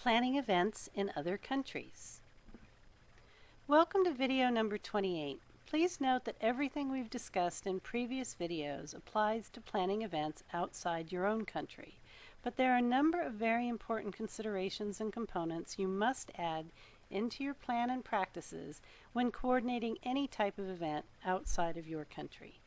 Planning events in other countries. Welcome to video number 28. Please note that everything we've discussed in previous videos applies to planning events outside your own country, but there are a number of very important considerations and components you must add into your plan and practices when coordinating any type of event outside of your country.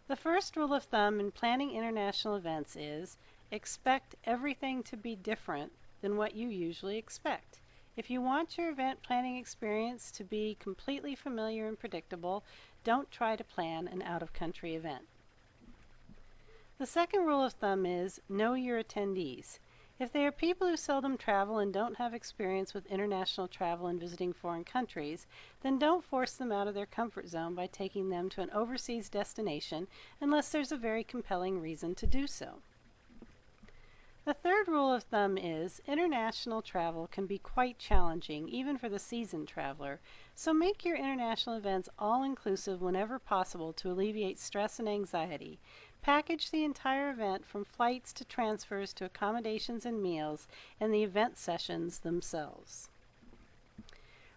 The first rule of thumb in planning international events is expect everything to be different than what you usually expect. If you want your event planning experience to be completely familiar and predictable, don't try to plan an out-of-country event. The second rule of thumb is know your attendees. If they are people who seldom travel and don't have experience with international travel and visiting foreign countries, then don't force them out of their comfort zone by taking them to an overseas destination unless there's a very compelling reason to do so. The third rule of thumb is international travel can be quite challenging even for the seasoned traveler, so make your international events all-inclusive whenever possible to alleviate stress and anxiety. Package the entire event from flights to transfers to accommodations and meals and the event sessions themselves.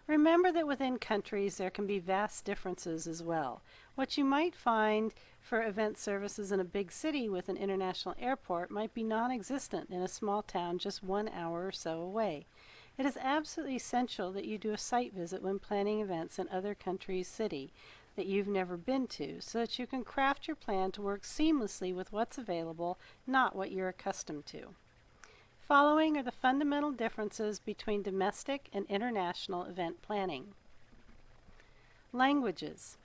Remember that within countries there can be vast differences as well. What you might find for event services in a big city with an international airport might be non-existent in a small town just 1 hour or so away. It is absolutely essential that you do a site visit when planning events in other countries' city that you've never been to, so that you can craft your plan to work seamlessly with what's available, not what you're accustomed to. Following are the fundamental differences between domestic and international event planning. Languages.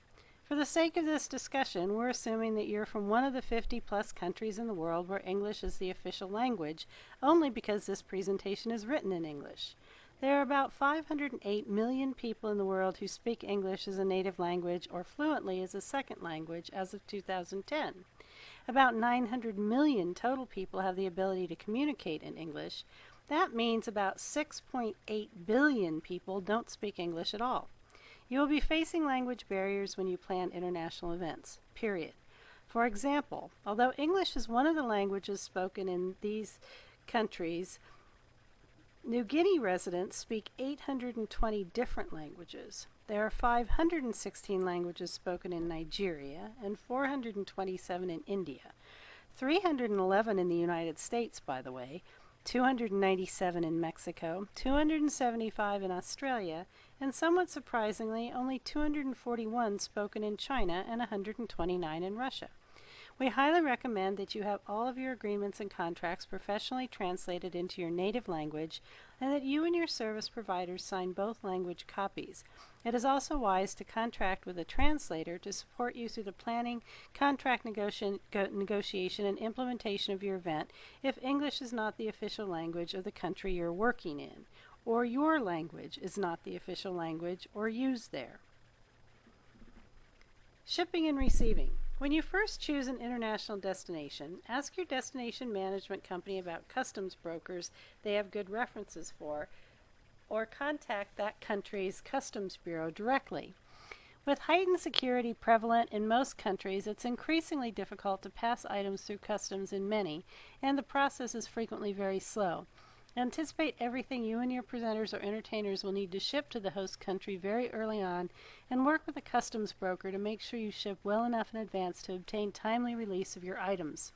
For the sake of this discussion, we're assuming that you're from one of the 50+ countries in the world where English is the official language, only because this presentation is written in English. There are about 508 million people in the world who speak English as a native language or fluently as a second language as of 2010. About 900 million total people have the ability to communicate in English. That means about 6.8 billion people don't speak English at all. You will be facing language barriers when you plan international events, period. For example, although English is one of the languages spoken in these countries, New Guinea residents speak 820 different languages. There are 516 languages spoken in Nigeria and 427 in India, 311 in the United States, by the way, 297 in Mexico, 275 in Australia, and somewhat surprisingly, only 241 spoken in China and 129 in Russia. We highly recommend that you have all of your agreements and contracts professionally translated into your native language and that you and your service providers sign both language copies. It is also wise to contract with a translator to support you through the planning, contract negotiation, and implementation of your event if English is not the official language of the country you're working in, or your language is not the official language or used there. Shipping and receiving. When you first choose an international destination, ask your destination management company about customs brokers they have good references for, or contact that country's customs bureau directly. With heightened security prevalent in most countries, it's increasingly difficult to pass items through customs in many, and the process is frequently very slow. Anticipate everything you and your presenters or entertainers will need to ship to the host country very early on and work with a customs broker to make sure you ship well enough in advance to obtain timely release of your items.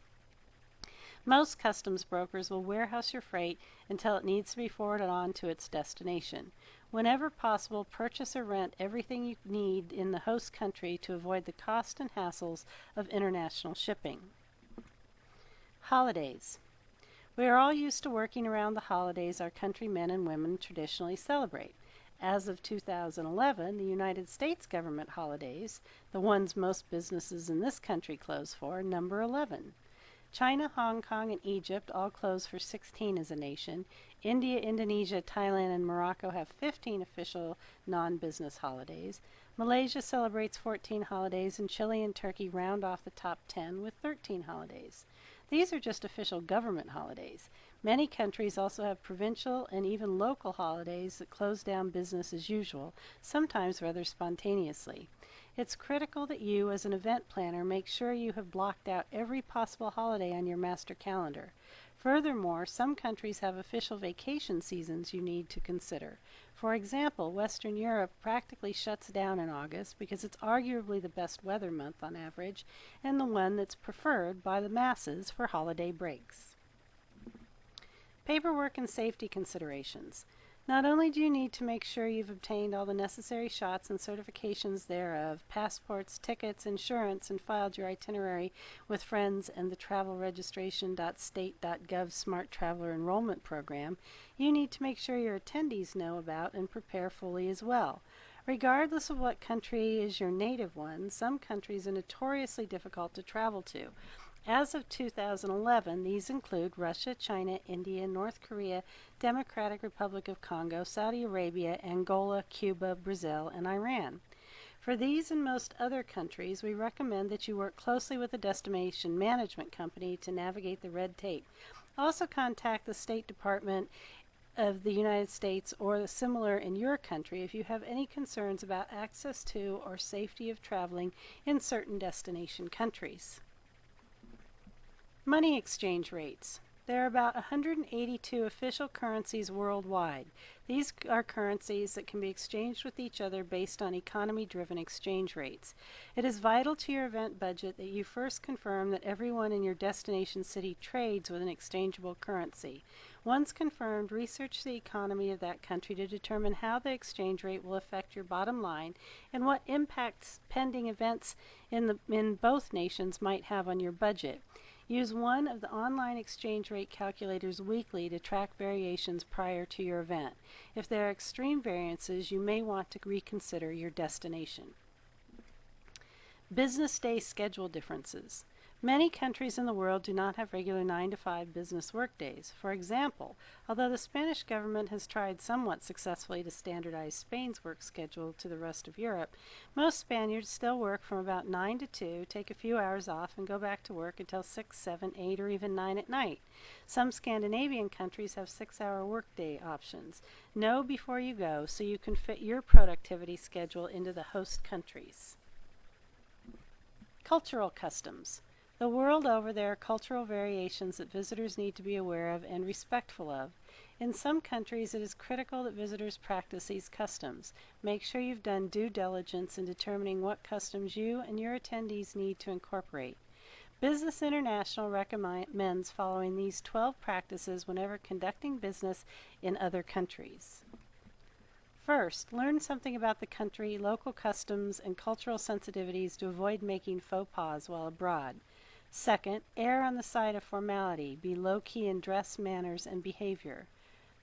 Most customs brokers will warehouse your freight until it needs to be forwarded on to its destination. Whenever possible, purchase or rent everything you need in the host country to avoid the cost and hassles of international shipping. Holidays. We are all used to working around the holidays our countrymen and women traditionally celebrate. As of 2011, the United States government holidays, the ones most businesses in this country close for, number 11. China, Hong Kong, and Egypt all close for 16 as a nation. India, Indonesia, Thailand, and Morocco have 15 official non-business holidays. Malaysia celebrates 14 holidays, and Chile and Turkey round off the top 10 with 13 holidays. These are just official government holidays. Many countries also have provincial and even local holidays that close down business as usual, sometimes rather spontaneously. It's critical that you, as an event planner, make sure you have blocked out every possible holiday on your master calendar. Furthermore, some countries have official vacation seasons you need to consider. For example, Western Europe practically shuts down in August because it's arguably the best weather month on average and the one that's preferred by the masses for holiday breaks. Paperwork and safety considerations. Not only do you need to make sure you've obtained all the necessary shots and certifications thereof, passports, tickets, insurance, and filed your itinerary with friends and the travelregistration.state.gov Smart Traveler Enrollment Program, you need to make sure your attendees know about and prepare fully as well. Regardless of what country is your native one, some countries are notoriously difficult to travel to. As of 2011, these include Russia, China, India, North Korea, Democratic Republic of Congo, Saudi Arabia, Angola, Cuba, Brazil, and Iran. For these and most other countries, we recommend that you work closely with a destination management company to navigate the red tape. Also contact the State Department of the United States or similar in your country if you have any concerns about access to or safety of traveling in certain destination countries. Money exchange rates. There are about 182 official currencies worldwide. These are currencies that can be exchanged with each other based on economy-driven exchange rates. It is vital to your event budget that you first confirm that everyone in your destination city trades with an exchangeable currency. Once confirmed, research the economy of that country to determine how the exchange rate will affect your bottom line and what impacts pending events in both nations might have on your budget. Use one of the online exchange rate calculators weekly to track variations prior to your event. If there are extreme variances, you may want to reconsider your destination. Business day schedule differences. Many countries in the world do not have regular 9-to-5 business workdays. For example, although the Spanish government has tried somewhat successfully to standardize Spain's work schedule to the rest of Europe, most Spaniards still work from about 9 to 2, take a few hours off, and go back to work until 6, 7, 8, or even 9 at night. Some Scandinavian countries have 6-hour workday options. Know before you go so you can fit your productivity schedule into the host countries. Cultural customs. The world over, there are cultural variations that visitors need to be aware of and respectful of. In some countries, it is critical that visitors practice these customs. Make sure you've done due diligence in determining what customs you and your attendees need to incorporate. Business International recommends following these 12 practices whenever conducting business in other countries. First, learn something about the country, local customs, and cultural sensitivities to avoid making faux pas while abroad. Second, err on the side of formality. Be low-key in dress, manners, and behavior.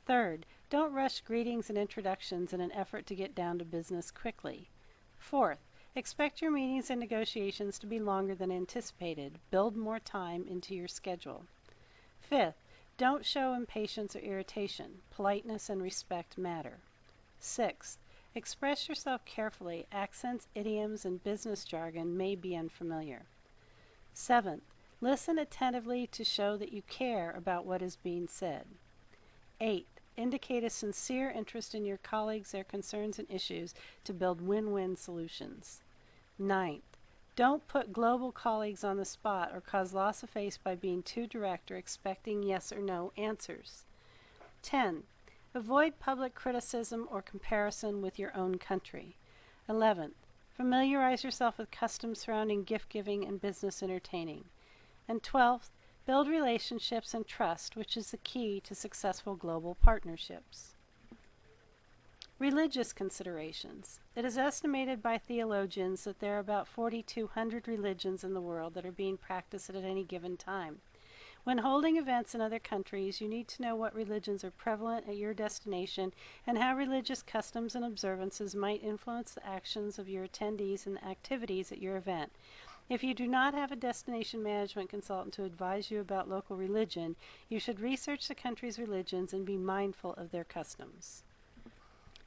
Third, don't rush greetings and introductions in an effort to get down to business quickly. Fourth, expect your meetings and negotiations to be longer than anticipated. Build more time into your schedule. Fifth, don't show impatience or irritation. Politeness and respect matter. Sixth, express yourself carefully. Accents, idioms, and business jargon may be unfamiliar. Seventh, listen attentively to show that you care about what is being said. Eighth, indicate a sincere interest in your colleagues, their concerns, and issues to build win-win solutions. Ninth, don't put global colleagues on the spot or cause loss of face by being too direct or expecting yes or no answers. 10. Avoid public criticism or comparison with your own country. 11th, familiarize yourself with customs surrounding gift-giving and business entertaining. And 12th, build relationships and trust, which is the key to successful global partnerships. Religious considerations. It is estimated by theologians that there are about 4,200 religions in the world that are being practiced at any given time. When holding events in other countries, you need to know what religions are prevalent at your destination and how religious customs and observances might influence the actions of your attendees and the activities at your event. If you do not have a destination management consultant to advise you about local religion, you should research the country's religions and be mindful of their customs.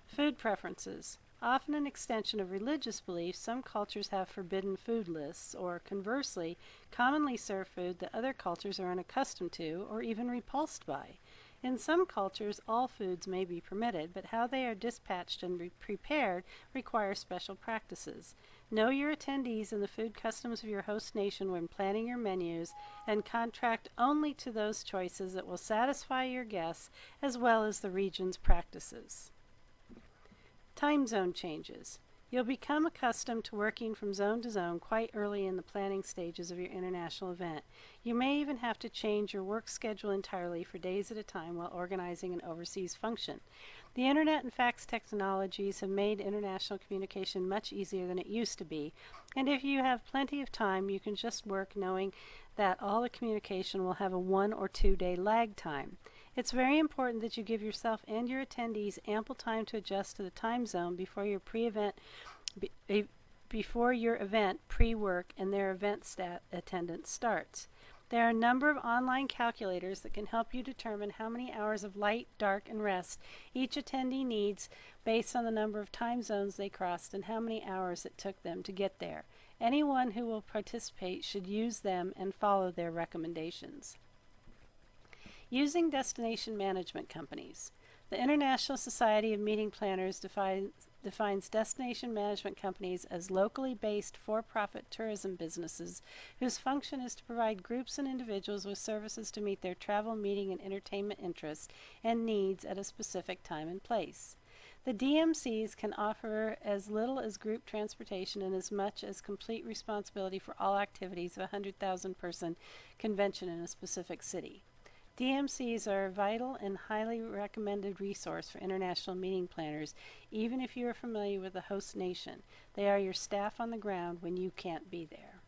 Food preferences. Often an extension of religious beliefs, some cultures have forbidden food lists, or conversely, commonly serve food that other cultures are unaccustomed to or even repulsed by. In some cultures, all foods may be permitted, but how they are dispatched and prepared requires special practices. Know your attendees and the food customs of your host nation when planning your menus, and contract only to those choices that will satisfy your guests as well as the region's practices. Time zone changes. You'll become accustomed to working from zone to zone quite early in the planning stages of your international event. You may even have to change your work schedule entirely for days at a time while organizing an overseas function. The internet and fax technologies have made international communication much easier than it used to be, and if you have plenty of time, you can just work knowing that all the communication will have a 1 or 2 day lag time. It's very important that you give yourself and your attendees ample time to adjust to the time zone before your event pre-work and their event attendance starts. There are a number of online calculators that can help you determine how many hours of light, dark, and rest each attendee needs based on the number of time zones they crossed and how many hours it took them to get there. Anyone who will participate should use them and follow their recommendations. Using destination management companies. The International Society of Meeting Planners defines destination management companies as locally based for-profit tourism businesses whose function is to provide groups and individuals with services to meet their travel, meeting, and entertainment interests and needs at a specific time and place. The DMCs can offer as little as group transportation and as much as complete responsibility for all activities of a 100,000 person convention in a specific city. DMCs are a vital and highly recommended resource for international meeting planners, even if you are familiar with the host nation. They are your staff on the ground when you can't be there.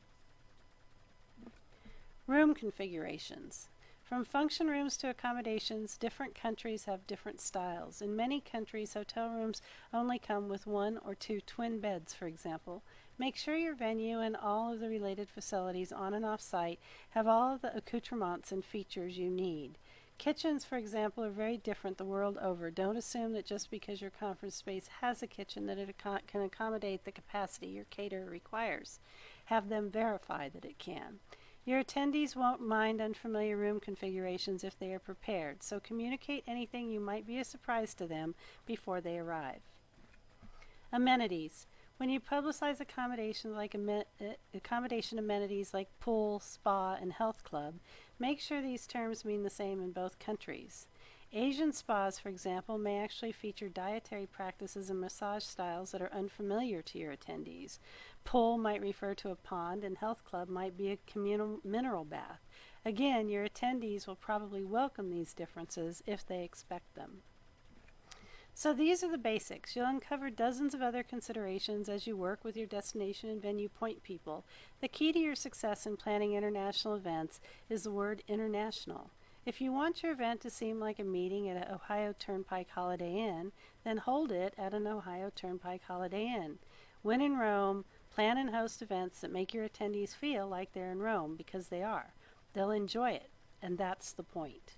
Room configurations. From function rooms to accommodations, different countries have different styles. In many countries, hotel rooms only come with 1 or 2 twin beds, for example. Make sure your venue and all of the related facilities on and off site have all of the accoutrements and features you need. Kitchens, for example, are very different the world over. Don't assume that just because your conference space has a kitchen that it can accommodate the capacity your caterer requires. Have them verify that it can. Your attendees won't mind unfamiliar room configurations if they are prepared, so communicate anything you might be a surprise to them before they arrive. Amenities. When you publicize accommodation amenities like pool, spa, and health club, make sure these terms mean the same in both countries. Asian spas, for example, may actually feature dietary practices and massage styles that are unfamiliar to your attendees. Pool might refer to a pond, and health club might be a communal mineral bath. Again, your attendees will probably welcome these differences if they expect them. So these are the basics. You'll uncover dozens of other considerations as you work with your destination and venue point people. The key to your success in planning international events is the word international. If you want your event to seem like a meeting at an Ohio Turnpike Holiday Inn, then hold it at an Ohio Turnpike Holiday Inn. When in Rome, plan and host events that make your attendees feel like they're in Rome, because they are. They'll enjoy it, and that's the point.